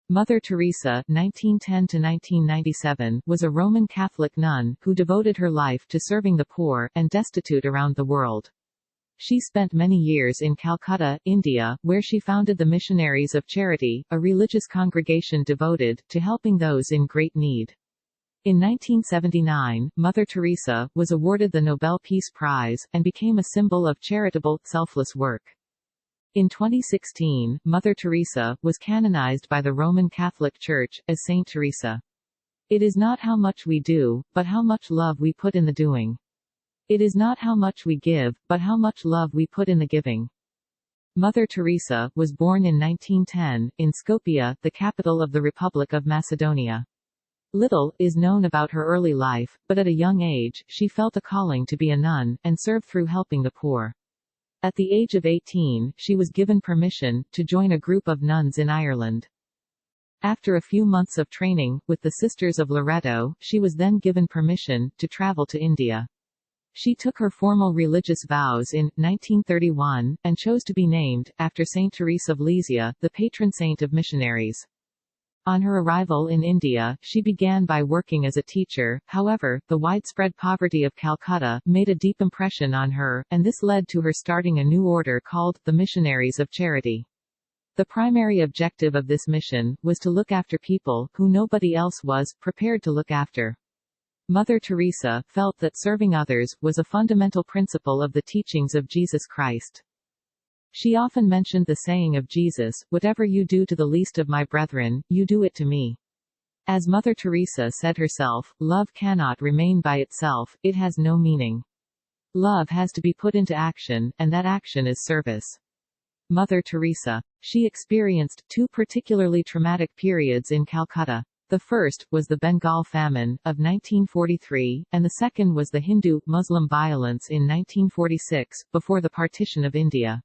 Mother Teresa (1910–1997) was a Roman Catholic nun who devoted her life to serving the poor and destitute around the world. She spent many years in Calcutta, India, where she founded the Missionaries of Charity, a religious congregation devoted to helping those in great need. In 1979, Mother Teresa was awarded the Nobel Peace Prize, and became a symbol of charitable, selfless work. In 2016, Mother Teresa was canonized by the Roman Catholic Church as Saint Teresa. It is not how much we do, but how much love we put in the doing. It is not how much we give, but how much love we put in the giving. Mother Teresa was born in 1910, in Skopje, the capital of the Republic of Macedonia. Little is known about her early life, but at a young age, she felt a calling to be a nun, and serve through helping the poor. At the age of 18, she was given permission to join a group of nuns in Ireland. After a few months of training with the Sisters of Loreto, she was then given permission to travel to India. She took her formal religious vows in 1931, and chose to be named after Saint Teresa of Lisieux, the patron saint of missionaries. On her arrival in India, she began by working as a teacher. However, the widespread poverty of Calcutta made a deep impression on her, and this led to her starting a new order called the Missionaries of Charity. The primary objective of this mission was to look after people who nobody else was prepared to look after. Mother Teresa felt that serving others was a fundamental principle of the teachings of Jesus Christ. She often mentioned the saying of Jesus, "Whatever you do to the least of my brethren, you do it to me." As Mother Teresa said herself, love cannot remain by itself, it has no meaning. Love has to be put into action, and that action is service. Mother Teresa. She experienced two particularly traumatic periods in Calcutta. The first was the Bengal famine of 1943, and the second was the Hindu-Muslim violence in 1946, before the partition of India.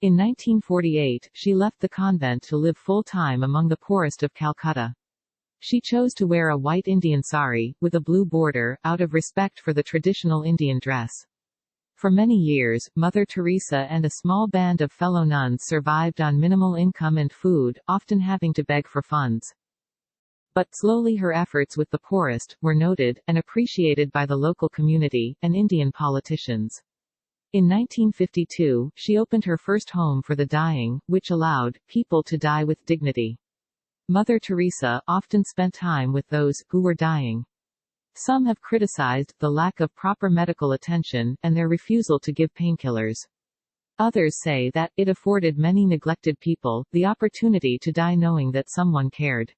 In 1948, she left the convent to live full-time among the poorest of Calcutta. She chose to wear a white Indian sari, with a blue border, out of respect for the traditional Indian dress. For many years, Mother Teresa and a small band of fellow nuns survived on minimal income and food, often having to beg for funds. But slowly her efforts with the poorest were noted and appreciated by the local community and Indian politicians. In 1952, she opened her first home for the dying, which allowed people to die with dignity. Mother Teresa often spent time with those who were dying. Some have criticized the lack of proper medical attention and their refusal to give painkillers. Others say that it afforded many neglected people the opportunity to die knowing that someone cared.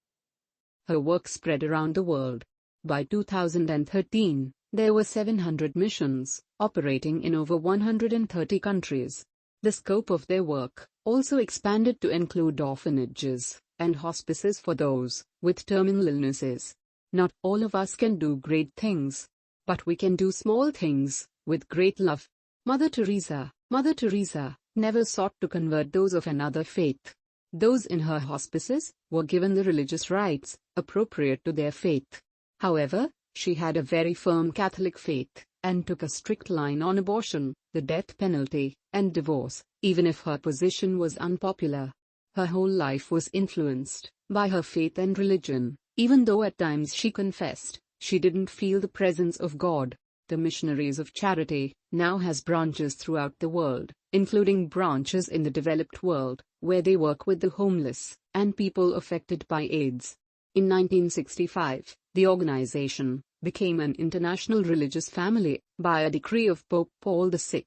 Her work spread around the world. By 2013, there were 700 missions, operating in over 130 countries. The scope of their work also expanded to include orphanages and hospices for those with terminal illnesses. Not all of us can do great things, but we can do small things with great love. Mother Teresa never sought to convert those of another faith. Those in her hospices were given the religious rites appropriate to their faith. However, she had a very firm Catholic faith, and took a strict line on abortion, the death penalty, and divorce, even if her position was unpopular. Her whole life was influenced by her faith and religion, even though at times she confessed she didn't feel the presence of God. The Missionaries of Charity now has branches throughout the world, including branches in the developed world, where they work with the homeless and people affected by AIDS. In 1965, the organization became an international religious family by a decree of Pope Paul VI.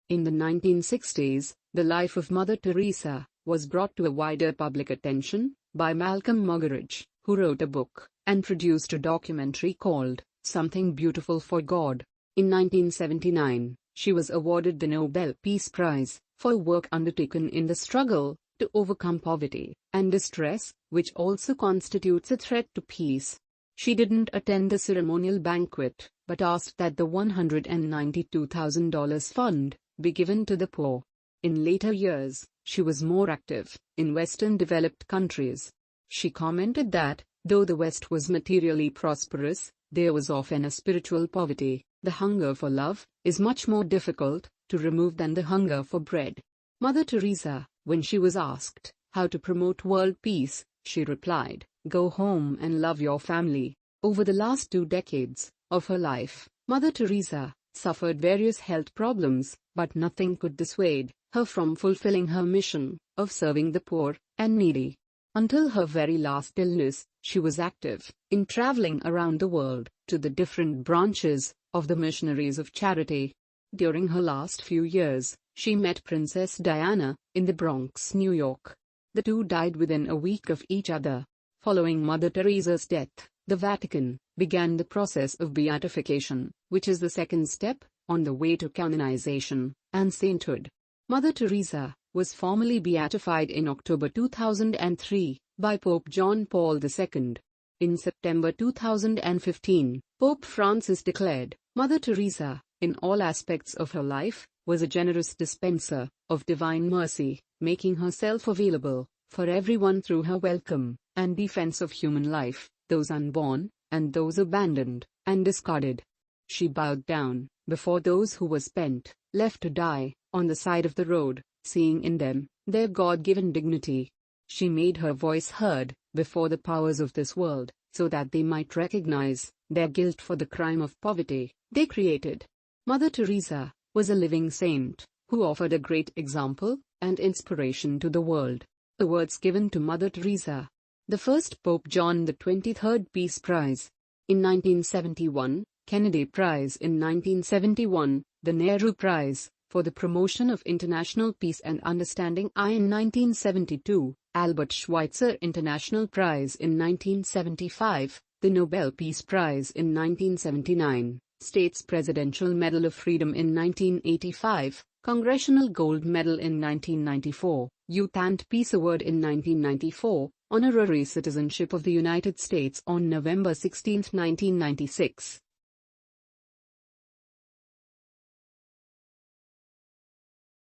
In the 1960s, the life of Mother Teresa was brought to a wider public attention by Malcolm Muggeridge, who wrote a book and produced a documentary called Something Beautiful for God. In 1979, she was awarded the Nobel Peace Prize for work undertaken in the struggle to overcome poverty and distress, which also constitutes a threat to peace. She didn't attend the ceremonial banquet, but asked that the $192,000 fund be given to the poor. In later years, she was more active in Western developed countries. She commented that, though the West was materially prosperous, there was often a spiritual poverty. The hunger for love is much more difficult to remove than the hunger for bread. Mother Teresa, when she was asked how to promote world peace, she replied, "Go home and love your family." Over the last 2 decades of her life, Mother Teresa suffered various health problems, but nothing could dissuade her from fulfilling her mission of serving the poor and needy. Until her very last illness, she was active in traveling around the world to the different branches of the Missionaries of Charity. During her last few years, she met Princess Diana in the Bronx, New York. The two died within a week of each other. Following Mother Teresa's death, the Vatican began the process of beatification, which is the second step on the way to canonization and sainthood. Mother Teresa was formally beatified in October 2003 by Pope John Paul II. In September 2015, Pope Francis declared, "Mother Teresa, in all aspects of her life, was a generous dispenser of divine mercy, making herself available for everyone through her welcome and defense of human life, those unborn, and those abandoned and discarded." She bowed down before those who were spent, left to die on the side of the road, seeing in them their God-given dignity. She made her voice heard before the powers of this world, so that they might recognize their guilt for the crime of poverty they created. Mother Teresa was a living saint who offered a great example and inspiration to the world. Awards given to Mother Teresa. The first Pope John the 23rd Peace Prize in 1971, Kennedy Prize in 1971, the Nehru Prize for the Promotion of International Peace and Understanding in 1972, Albert Schweitzer International Prize in 1975, the Nobel Peace Prize in 1979, States Presidential Medal of Freedom in 1985, Congressional Gold Medal in 1994, Youth and Peace Award in 1994, Honorary Citizenship of the United States on November 16, 1996.